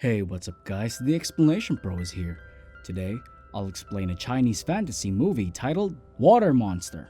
Hey, what's up guys, the Explanation Pro is here. Today, I'll explain a Chinese fantasy movie titled Water Monster.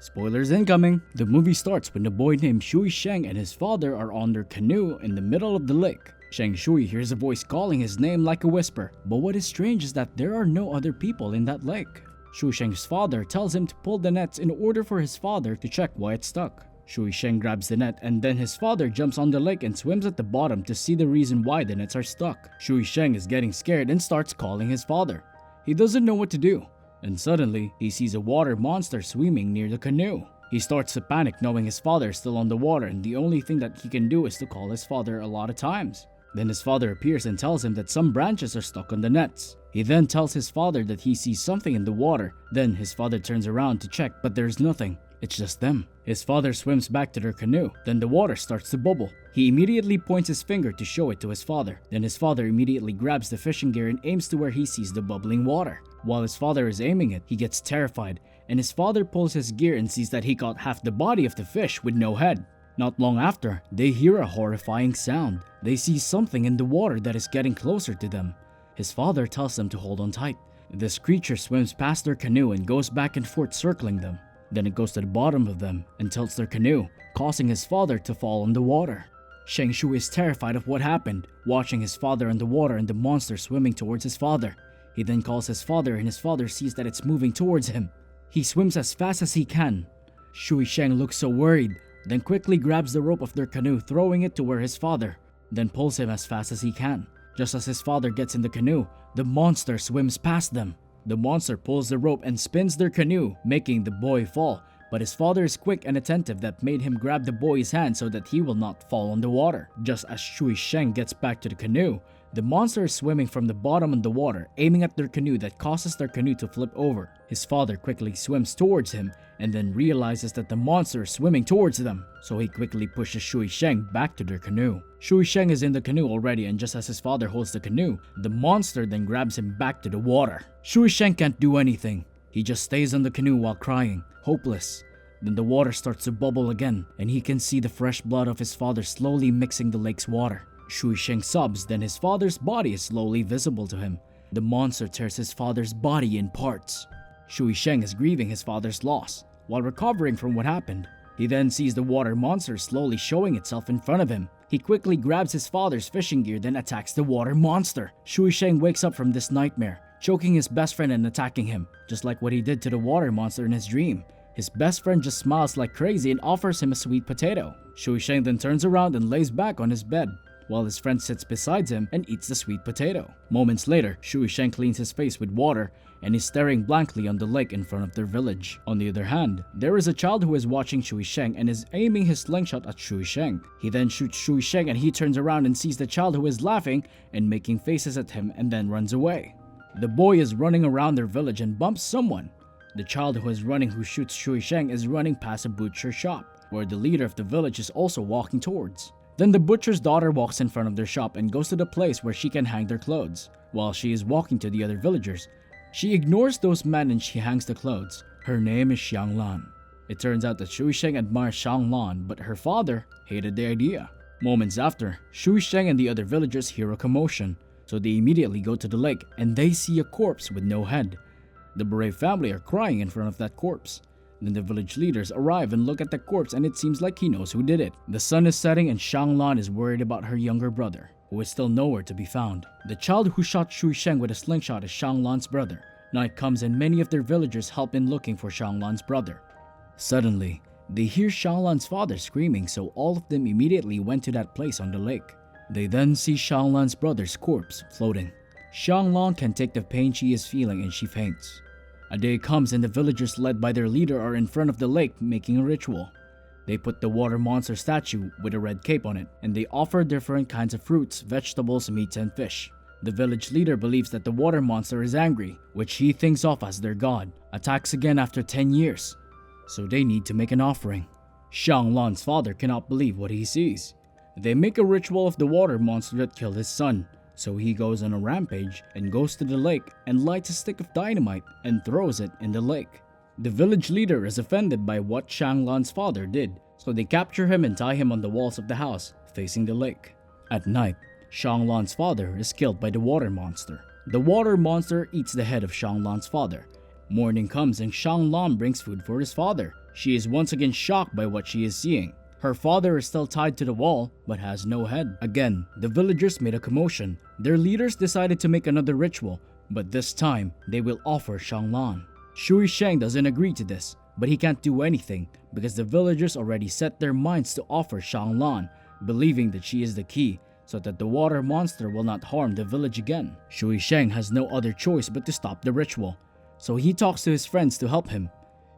Spoilers incoming! The movie starts when the boy named Shui Sheng and his father are on their canoe in the middle of the lake. Sheng Shui hears a voice calling his name like a whisper, but what is strange is that there are no other people in that lake. Shui Sheng's father tells him to pull the nets in order for his father to check why it's stuck. Shui Sheng grabs the net and then his father jumps on the lake and swims at the bottom to see the reason why the nets are stuck. Shui Sheng is getting scared and starts calling his father. He doesn't know what to do, and suddenly he sees a water monster swimming near the canoe. He starts to panic knowing his father is still on the water and the only thing that he can do is to call his father a lot of times. Then his father appears and tells him that some branches are stuck on the nets. He then tells his father that he sees something in the water. Then his father turns around to check, but there's nothing. It's just them. His father swims back to their canoe. Then the water starts to bubble. He immediately points his finger to show it to his father. Then his father immediately grabs the fishing gear and aims to where he sees the bubbling water. While his father is aiming it, he gets terrified, and his father pulls his gear and sees that he caught half the body of the fish with no head. Not long after, they hear a horrifying sound. They see something in the water that is getting closer to them. His father tells them to hold on tight. This creature swims past their canoe and goes back and forth circling them. Then it goes to the bottom of them and tilts their canoe, causing his father to fall in the water. Sheng Shui is terrified of what happened, watching his father in the water and the monster swimming towards his father. He then calls his father and his father sees that it's moving towards him. He swims as fast as he can. Shui Sheng looks so worried, then quickly grabs the rope of their canoe, throwing it to where his father, then pulls him as fast as he can. Just as his father gets in the canoe, the monster swims past them. The monster pulls the rope and spins their canoe, making the boy fall, but his father is quick and attentive that made him grab the boy's hand so that he will not fall in the water. Just as Shui Sheng gets back to the canoe, the monster is swimming from the bottom of the water, aiming at their canoe that causes their canoe to flip over. His father quickly swims towards him and then realizes that the monster is swimming towards them, so he quickly pushes Shui Sheng back to their canoe. Shui Sheng is in the canoe already, and just as his father holds the canoe, the monster then grabs him back to the water. Shui Sheng can't do anything. He just stays on the canoe while crying, hopeless. Then the water starts to bubble again, and he can see the fresh blood of his father slowly mixing the lake's water. Shui Sheng sobs, then his father's body is slowly visible to him. The monster tears his father's body in parts. Shui Sheng is grieving his father's loss. While recovering from what happened, he then sees the water monster slowly showing itself in front of him. He quickly grabs his father's fishing gear, then attacks the water monster. Shui Sheng wakes up from this nightmare, choking his best friend and attacking him, just like what he did to the water monster in his dream. His best friend just smiles like crazy and offers him a sweet potato. Shui Sheng then turns around and lays back on his bed, while his friend sits beside him and eats the sweet potato. Moments later, Shui Sheng cleans his face with water and is staring blankly on the lake in front of their village. On the other hand, there is a child who is watching Shui Sheng and is aiming his slingshot at Shui Sheng. He then shoots Shui Sheng and he turns around and sees the child who is laughing and making faces at him and then runs away. The boy is running around their village and bumps someone. The child who is running who shoots Shui Sheng is running past a butcher shop, where the leader of the village is also walking towards. Then the butcher's daughter walks in front of their shop and goes to the place where she can hang their clothes. While she is walking to the other villagers, she ignores those men and she hangs the clothes. Her name is Xiang Lan. It turns out that Shui Sheng admires Xiang Lan, but her father hated the idea. Moments after, Shui Sheng and the other villagers hear a commotion, so they immediately go to the lake and they see a corpse with no head. The brave family are crying in front of that corpse. Then the village leaders arrive and look at the corpse and it seems like he knows who did it. The sun is setting and Xiang Lan is worried about her younger brother, who is still nowhere to be found. The child who shot Shui Sheng with a slingshot is Xiang Lan's brother. Night comes and many of their villagers help in looking for Xiang Lan's brother. Suddenly, they hear Xiang Lan's father screaming, so all of them immediately went to that place on the lake. They then see Xiang Lan's brother's corpse floating. Xiang Lan can take the pain she is feeling and she faints. A day comes and the villagers led by their leader are in front of the lake making a ritual. They put the water monster statue with a red cape on it and they offer different kinds of fruits, vegetables, meats, and fish. The village leader believes that the water monster is angry, which he thinks of as their god, attacks again after 10 years. So they need to make an offering. Xiang Lan's father cannot believe what he sees. They make a ritual of the water monster that killed his son. So he goes on a rampage and goes to the lake and lights a stick of dynamite and throws it in the lake. The village leader is offended by what Xiang Lan's father did, so they capture him and tie him on the walls of the house facing the lake. At night, Xianglan's father is killed by the water monster. The water monster eats the head of Xianglan's father. Morning comes and Xianglan brings food for his father. She is once again shocked by what she is seeing. Her father is still tied to the wall, but has no head. Again, the villagers made a commotion. Their leaders decided to make another ritual, but this time, they will offer Xianglan. Shui Sheng doesn't agree to this, but he can't do anything because the villagers already set their minds to offer Xianglan, believing that she is the key, so that the water monster will not harm the village again. Shui Sheng has no other choice but to stop the ritual, so he talks to his friends to help him.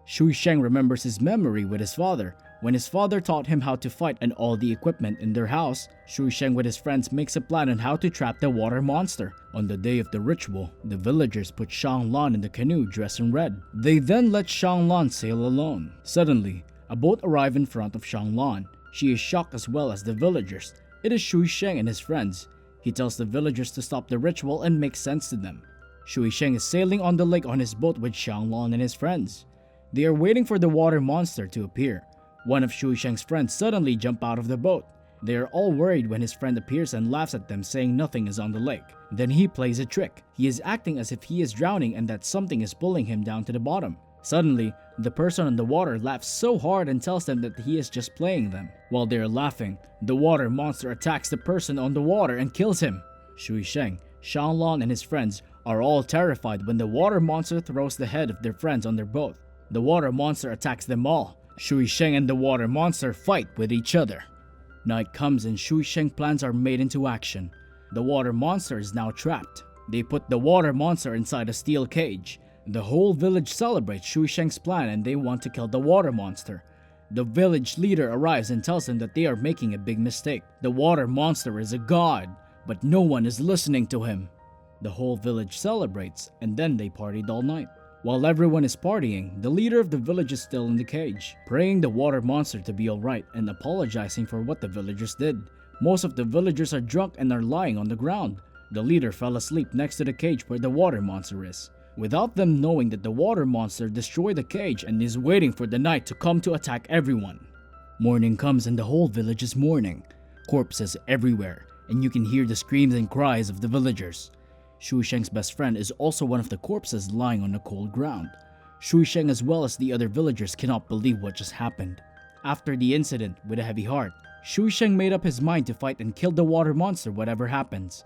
Shui Sheng remembers his memory with his father. When his father taught him how to fight and all the equipment in their house, Shui Sheng with his friends makes a plan on how to trap the water monster. On the day of the ritual, the villagers put Xianglan in the canoe dressed in red. They then let Xianglan sail alone. Suddenly, a boat arrives in front of Xianglan. She is shocked as well as the villagers. It is Shui Sheng and his friends. He tells the villagers to stop the ritual and make sense to them. Shui Sheng is sailing on the lake on his boat with Xianglan and his friends. They are waiting for the water monster to appear. One of Shui Sheng's friends suddenly jumps out of the boat. They are all worried when his friend appears and laughs at them, saying nothing is on the lake. Then he plays a trick. He is acting as if he is drowning and that something is pulling him down to the bottom. Suddenly, the person on the water laughs so hard and tells them that he is just playing them. While they are laughing, the water monster attacks the person on the water and kills him. Shui Sheng, Xianglan and his friends are all terrified when the water monster throws the head of their friends on their boat. The water monster attacks them all. Shui Sheng and the water monster fight with each other. Night comes and Shui Sheng plans are made into action. The water monster is now trapped. They put the water monster inside a steel cage. The whole village celebrates Shui Sheng's plan and they want to kill the water monster. The village leader arrives and tells them that they are making a big mistake. The water monster is a god, but no one is listening to him. The whole village celebrates and then they partied all night. While everyone is partying, the leader of the village is still in the cage, praying the water monster to be alright and apologizing for what the villagers did. Most of the villagers are drunk and are lying on the ground. The leader fell asleep next to the cage where the water monster is, without them knowing that the water monster destroyed the cage and is waiting for the night to come to attack everyone. Morning comes and the whole village is mourning. Corpses everywhere, and you can hear the screams and cries of the villagers. Shui Sheng's best friend is also one of the corpses lying on the cold ground. Shui Sheng as well as the other villagers cannot believe what just happened. After the incident, with a heavy heart, Shui Sheng made up his mind to fight and kill the water monster whatever happens.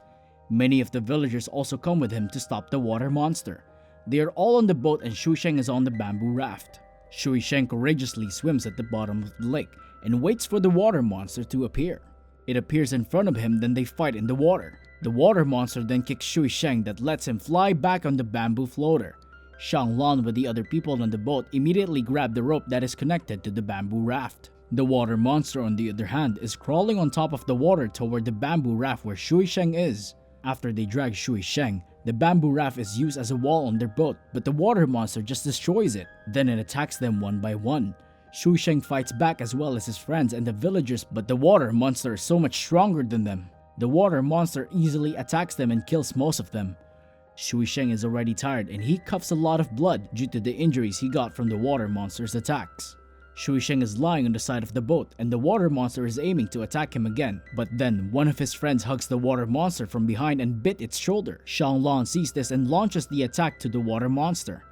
Many of the villagers also come with him to stop the water monster. They are all on the boat and Shui Sheng is on the bamboo raft. Shui Sheng courageously swims at the bottom of the lake and waits for the water monster to appear. It appears in front of him, then they fight in the water. The water monster then kicks Shui Sheng that lets him fly back on the bamboo floater. Xianglan with the other people on the boat immediately grab the rope that is connected to the bamboo raft. The water monster on the other hand is crawling on top of the water toward the bamboo raft where Shui Sheng is. After they drag Shui Sheng, the bamboo raft is used as a wall on their boat, but the water monster just destroys it. Then it attacks them one by one. Shui Sheng fights back as well as his friends and the villagers, but the water monster is so much stronger than them. The water monster easily attacks them and kills most of them. Shui Sheng is already tired and he coughs a lot of blood due to the injuries he got from the water monster's attacks. Shui Sheng is lying on the side of the boat and the water monster is aiming to attack him again, but then one of his friends hugs the water monster from behind and bit its shoulder. Xianglan sees this and launches the attack to the water monster.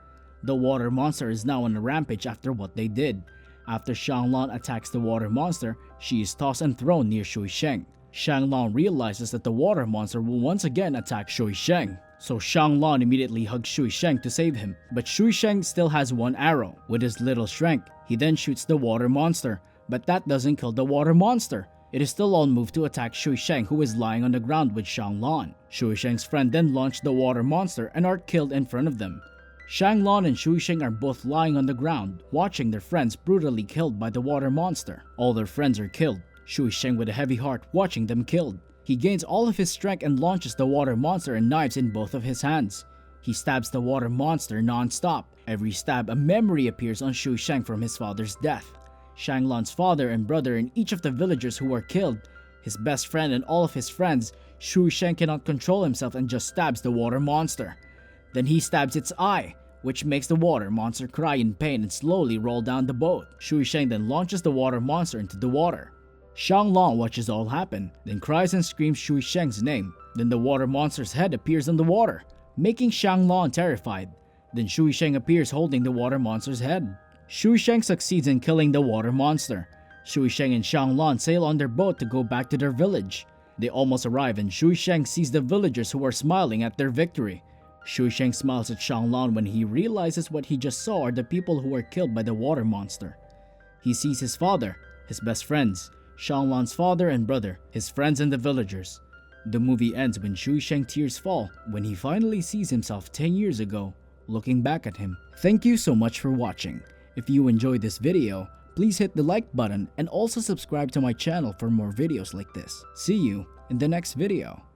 The water monster is now on a rampage after what they did. After Xianglan attacks the water monster, she is tossed and thrown near Shui Sheng. Xianglan realizes that the water monster will once again attack Shui Sheng. So Xianglan immediately hugs Shui Sheng to save him, but Shui Sheng still has one arrow. With his little strength, he then shoots the water monster, but that doesn't kill the water monster. It is still on move to attack Shui Sheng who is lying on the ground with Xianglan. Shui Sheng's friend then launched the water monster and are killed in front of them. Xianglan and Shui Sheng are both lying on the ground, watching their friends brutally killed by the water monster. All their friends are killed. Shui Sheng with a heavy heart watching them killed. He gains all of his strength and launches the water monster and knives in both of his hands. He stabs the water monster non-stop. Every stab, a memory appears on Shui Sheng from his father's death. Xianglan's father and brother and each of the villagers who are killed, his best friend and all of his friends, Shui Sheng cannot control himself and just stabs the water monster. Then he stabs its eye, which makes the water monster cry in pain and slowly roll down the boat. Shui Sheng then launches the water monster into the water. Xianglong watches all happen, then cries and screams Shui Sheng's name. Then the water monster's head appears in the water, making Xianglong terrified. Then Shui Sheng appears holding the water monster's head. Shui Sheng succeeds in killing the water monster. Shui Sheng and Xianglong sail on their boat to go back to their village. They almost arrive and Shui Sheng sees the villagers who are smiling at their victory. Shui Sheng smiles at Xianglong when he realizes what he just saw are the people who were killed by the water monster. He sees his father, his best friends, Xianglong's father and brother, his friends and the villagers. The movie ends when Shui Sheng tears fall when he finally sees himself 10 years ago, looking back at him. Thank you so much for watching. If you enjoyed this video, please hit the like button and also subscribe to my channel for more videos like this. See you in the next video.